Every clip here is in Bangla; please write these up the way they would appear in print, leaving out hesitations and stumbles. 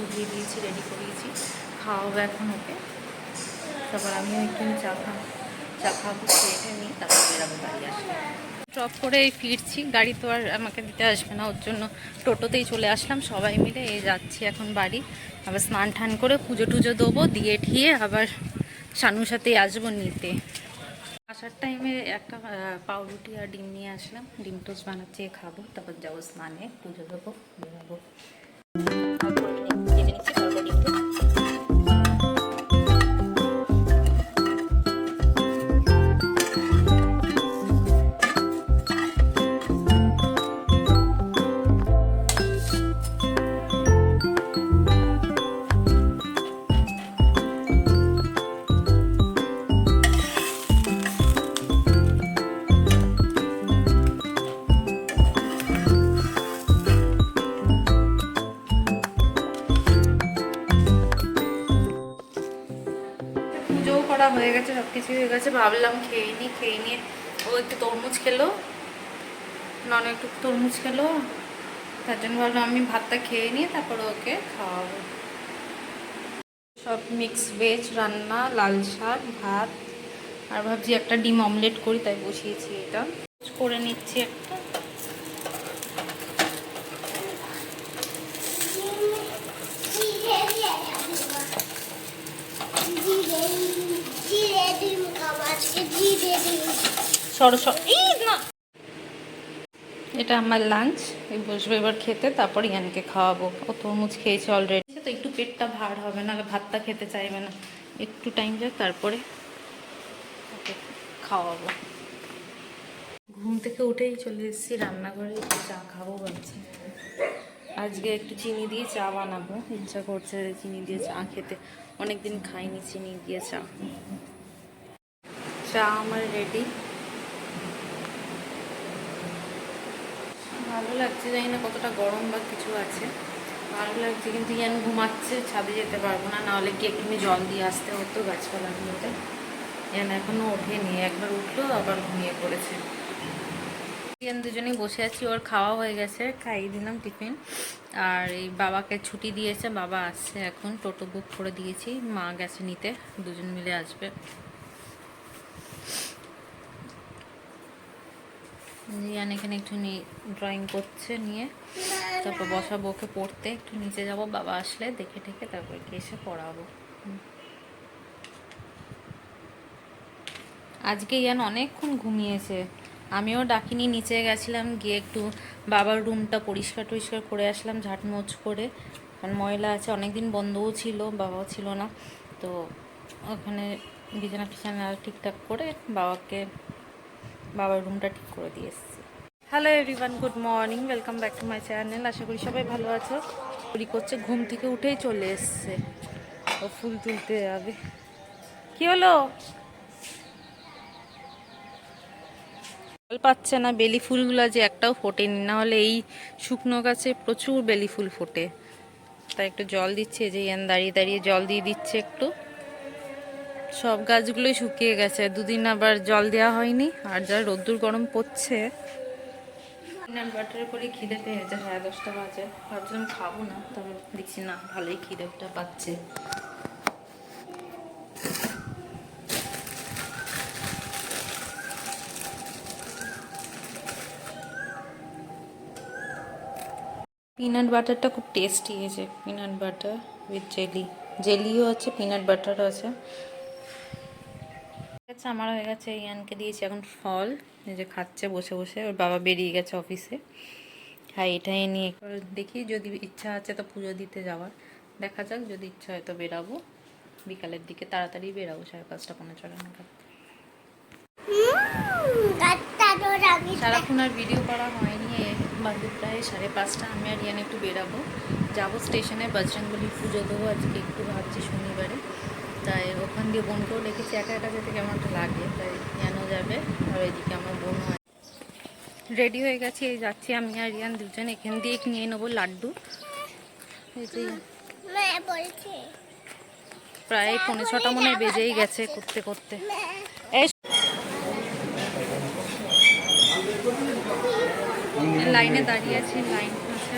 করিয়ে দিয়েছি, রেডি করিয়েছি, খাওয়াবো এখন ওকে। তারপর আমিও একটু চা খাবো, খেয়ে নিই, তারপর বেরাবো বাড়ি আসলে। ড্রপ করে ফিরছি, গাড়ি তো আর আমাকে দিতে আসবে না, ওর জন্য টোটোতেই চলে আসলাম সবাই মিলে। এই যাচ্ছি এখন বাড়ি, আবার স্নান টান করে পুজো টুজো দেবো, দিয়ে ঠিয়ে আবার শানুর সাথেই আসবো নিতে। আসার টাইমে একটা পাউরুটি আর ডিম নিয়ে আসলাম, ডিম টোস্ট বানাচ্ছি, খাবো, তারপর যাবো স্নানে, পুজো দেবো, বেরাবো। পুজোও করা হয়ে গেছে, সব কিছুই হয়ে গেছে। ভাবলাম খেয়ে নিয়ে ও একটু তরমুজ খেলো, নন একটু তরমুজ খেলো, তার জন্য ভাবলাম আমি ভাতটা খেয়ে নিয়ে তারপর ওকে খাওয়াবো। সব মিক্স ভেজ রান্না, লাল শাক, ভাত, আর ভাবছি একটা ডিম অমলেট করি, তাই বসিয়েছি। এটা করে নিচ্ছি একটা। এটা আমার লাঞ্চ, বসবো এবার খেতে, তারপর ইয়ানকে খাওয়াবো। ও তরমুজ খেয়েছে অলরেডি, তো একটু পেটটা ভার হবে, নাহলে ভাতটা খেতে চাইবে না। একটু টাইম যাক, তারপরে ওকে খাওয়াবো। ঘুম থেকে উঠেই চলে এসেছি রান্নাঘরে, একটু চা খাবো ভাবছি। আজকে একটু চিনি দিয়ে চা বানাবো, ইচ্ছা করছে চিনি দিয়ে চা খেতে, অনেকদিন খাইনি চিনি দিয়ে চা। চা আমার রেডি। ভালো লাগছে, জানি না কতটা গরম বা কিছু আছে, ভালো লাগছে। কিন্তু ইয়ান ঘুমাচ্ছে, ছাদে যেতে পারবো না, নাহলে গিয়ে একটুখানি জল দিয়ে আসতে হতো গাছপালাগুলোতে। ইয়ান এখনও ওঠেনি, একবার উঠলো আবার ঘুমিয়ে পড়েছে। ইয়ান দুজনেই বসে আছি, ওর খাওয়া হয়ে গেছে, খাইয়ে দিলাম টিফিন। আর এই বাবাকে ছুটি দিয়েছে, বাবা আসছে এখন, টোটো বুক করে দিয়েছি, মা গেছে নিতে, দুজন মিলে আসবে। ইয়ান এখানে একটু ড্রয়িং করছে নিয়ে, তারপর বসাবো ওকে পড়তে, একটু নিচে যাব, বাবা আসলে দেখে ঠেকে তারপর এসে পড়াবো। আজকে ইয়ান অনেকক্ষণ ঘুমিয়েছে, আমিও ডাকিনি, নিচে গেছিলাম, গিয়ে একটু বাবার রুমটা পরিষ্কার টরিষ্কার করে আসলাম, ঝাঁটমোছ করে, কারণ ময়লা আছে, অনেকদিন বন্ধও ছিল, বাবাও ছিল না, তো ওখানে বিছানা টিছানা ঠিকঠাক করে বাবার রুমটা ঠিক করে দিয়ে এসেছি। Hello everyone, good morning, welcome back to my channel. আশা করি সবাই ভালো আছো। চুরি করছে, ঘুম থেকে উঠেই চলে এসছে, ও ফুল তুলতে যাবে। কি হলো? ফল পাচ্ছে না, বেলি ফুলগুলো যে একটাও ফোটেনি, না হলে এই শুকনো গাছে প্রচুর বেলি ফুল ফোটে। তাই একটু জল দিচ্ছে, যে ইয়ান দাঁড়িয়ে দাঁড়িয়ে জল দিয়ে দিচ্ছে একটু। সব গাছগুলোই শুকিয়ে গেছে, দুদিন আবার জল দেওয়া হয়নি, আর যা রোদ্দুর গরম পড়ছে। পিনাট বাটার করে খিদে পেয়েছে, 10:30 বাজে, ভাবছিলাম খাবো না, তবে দেখছি না, ভালোই খিদেটা পাচ্ছে। পিনাট বাটারটা খুব টেস্টি হয়েছে, পিনাট বাটার উইথ জেলিও আছে, পিনাট বাটারও আছে। আচ্ছা, আমার হয়ে গেছে, ইয়ানকে দিয়েছি এখন ফল, এই যে খাচ্ছে বসে বসে, ওর বাবা বেরিয়ে গেছে অফিসে। হ্যাঁ, এটাই নিয়ে দেখি, যদি ইচ্ছা আছে তো পুজো দিতে যাওয়ার, দেখা যাক, যদি ইচ্ছা হয় তো বেরাবো বিকালের দিকে, তাড়াতাড়ি বেরাবো, 5:30 পৌনে 6 নাগাদ। সারাক্ষণ আর ভিডিও করা হয়নি, বাজে প্রায় 5:30। আমি আর ইয়ান একটু বেরাবো, যাবো স্টেশনে, বজরংবলী পুজো দেবো আজকে, একটু ভাবছি শনিবারে, তাই ওখান দিয়ে বোনকেও ডেকেছি, একা একা যেতে কেমন একটা লাগে, তাই ইয়ানও যাবে, আর ওইদিকে আমার বোন হয়। রেডি হয়ে গেছি, এই যাচ্ছি আমি আর ইয়ান দুজন, এখান দিয়ে নিয়ে নেবো লাড্ডু। এই যে প্রায় 5:45 মনে হয় বেজেই গেছে করতে করতে। এই লাইনে দাঁড়িয়ে আছি, লাইন আছে,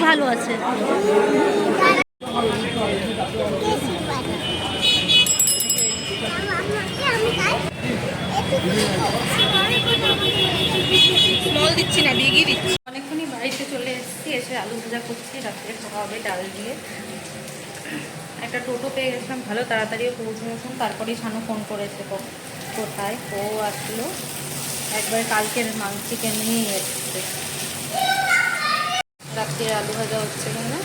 ভালো আছে। স্মল দিচ্ছি না, বিগই দিচ্ছি। অনেকক্ষণই বাড়িতে চলে এসেছি, এসে আলু ভাজা করছি, রাত্রে খাওয়া হবে ডাল দিয়ে। একটা টোটো পেয়ে গেছিলাম, ভালো তাড়াতাড়িও পৌঁছে গেছিলাম। তারপরেই শানু ফোন করেছে কোথায়, ও আসলো একবার কালকের চিকেন নিয়েই এসছে। রাত্রে আলু ভাজা হচ্ছে কিনা